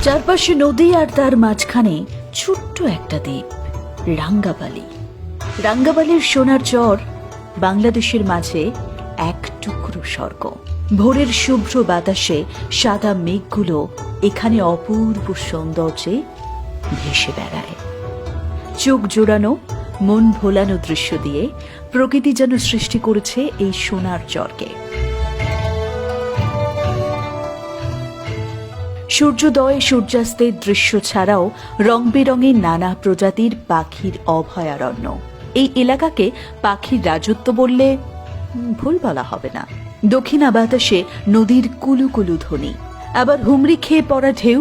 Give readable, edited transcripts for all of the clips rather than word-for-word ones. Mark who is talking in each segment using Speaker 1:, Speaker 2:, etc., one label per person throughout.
Speaker 1: চারপাশে নদী আর তার মাঝখানে ছোট্ট একটা দ্বীপ, রাঙ্গাবালি। রাঙ্গাবালির সোনার চর বাংলাদেশের মাঝে এক টুকরো স্বর্গ। ভোরের শুভ্র বাতাসে সাদা মেঘগুলো এখানে অপূর্ব সৌন্দর্যে ভেসে বেড়ায়। চোখ জোড়ানো, মন ভোলানো দৃশ্য দিয়ে প্রকৃতি যেন সৃষ্টি করেছে এই সোনার চরকে। সূর্যোদয় সূর্যাস্তের দৃশ্য ছাড়াও রং বেরঙের নানা প্রজাতির পাখির অভয়ারণ্য। এই এলাকাকে পাখির রাজত্ব বললে ভুল বলা হবে না। দক্ষিণা বাতাসে নদীর কুলুকুলু ধ্বনি, আবার হুমড়ি খেয়ে পড়া ঢেউ,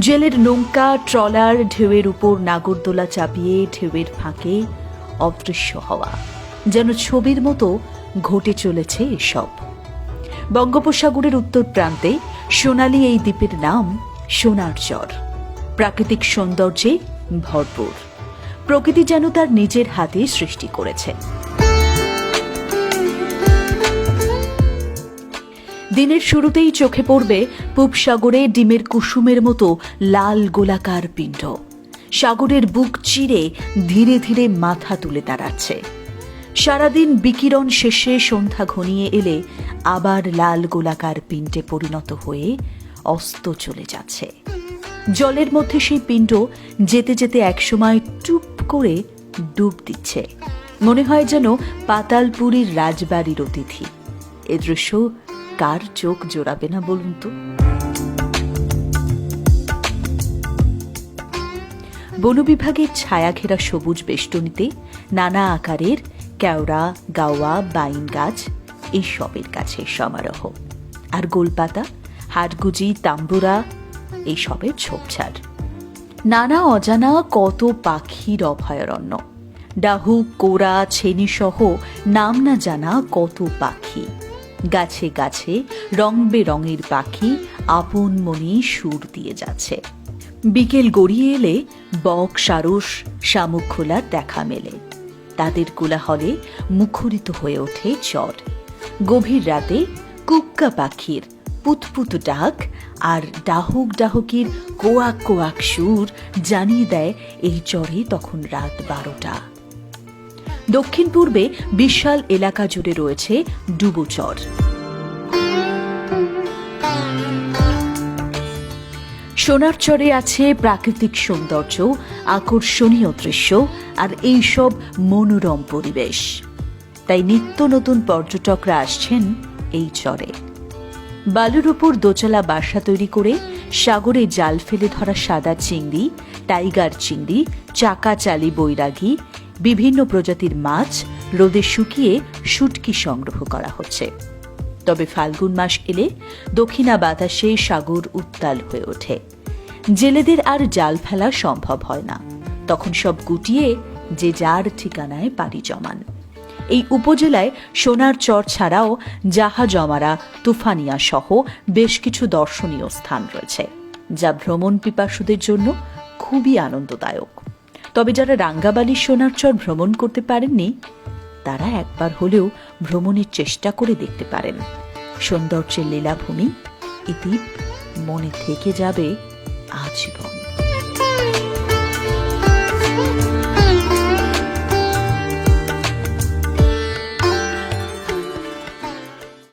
Speaker 1: জেলের নৌকা ট্রলার ঢেউয়ের উপর নাগরদোলা চাপিয়ে ঢেউয়ের ফাঁকে অদৃশ্য হওয়া, যেন ছবির মতো ঘটে চলেছে এসব। বঙ্গোপসাগরের উত্তর প্রান্তে সোনালী এই দ্বীপের নাম সোনার চর। প্রাকৃতিক সৌন্দর্যে ভরপুর, প্রকৃতি যেন তার নিজের হাতে সৃষ্টি করেছে। দিনের শুরুতেই চোখে পড়বে পূব সাগরে ডিমের কুসুমের মতো লাল গোলাকার পিণ্ড, সাগরের বুক চিরে ধীরে ধীরে মাথা তুলে দাঁড়াচ্ছে। সারাদিন বিকিরণ শেষে সন্ধ্যা ঘনিয়ে এলে আবার লাল গোলাকার পিণ্ডে পরিণত হয়ে অস্ত চলে যাচ্ছে। জলের মধ্যে সেই পিণ্ড যেতে যেতে একসময় টুপ করে ডুব দিচ্ছে। মনে হয় যেন পাতালপুরীর রাজবাড়ির অতিথি। এ দৃশ্য কার চোখ জোড়াবে না বলুন তো? বন বিভাগের ছায়াঘেরা সবুজ বেষ্টনীতে নানা আকারের কেওড়া, গাওয়া, বাইন গাছ এইসবের কাছে সমারোহ। আর গোলপাতা, হাটগুজি, তাম্বুরা এইসবের ঝোপঝাড়। নানা অজানা কত পাখির অভয়ারণ্য। ডাহু, কোরা, ছেনি সহ নাম না জানা কত পাখি। গাছে গাছে রং বেরঙের পাখি আপন মনে সুর দিয়ে যাচ্ছে। বিকেল গড়িয়ে এলে বক, সারস, শামুক খোলার দেখা মেলে। তাদের কোলাহলে মুখরিত হয়ে ওঠে চর। গভীর রাতে কুক্কা পাখির পুতপুত ডাক আর ডাহুক ডাহুকির কোয়াক কোয়াক সুর জানিয়ে দেয় এই চরে তখন রাত 12টা। দক্ষিণ পূর্বে বিশাল এলাকা জুড়ে রয়েছে ডুবোচর। সোনার চরে আছে প্রাকৃতিক সৌন্দর্য, আকর্ষণীয় দৃশ্য আর এইসব মনোরম পরিবেশ। তাই নিত্য নতুন পর্যটকরা আসছেন এই চরে। বালুর উপর দোতলা বাসা তৈরি করে সাগরে জাল ফেলে ধরা সাদা চিংড়ি, টাইগার চিংড়ি, চাকাচালি, বৈরাগী, বিভিন্ন প্রজাতির মাছ রোদে শুকিয়ে শুটকি সংগ্রহ করা হচ্ছে। তবে ফাল্গুন মাস এলে দক্ষিণা বাতাসে সাগর উত্তাল হয়ে ওঠে। জেলেদের আর জাল ফেলা সম্ভব হয় না। তখন সব গুটিয়ে যে যার ঠিকানায় পাড়ি জমান। এই উপজেলায় সোনার চর ছাড়াও জাহাজমারা, তুফানিয়া সহ বেশ কিছু দর্শনীয় স্থান রয়েছে, যা ভ্রমণ পিপাসুদের জন্য খুবই আনন্দদায়ক। তবে যারা রাঙ্গাবালির সোনার চর ভ্রমণ করতে পারেননি, তারা একবার হলেও ভ্রমণের চেষ্টা করে দেখতে পারেন। সৌন্দর্যের লীলাভূমি, এই দ্বীপ মনে থেকে যাবে আজীবন।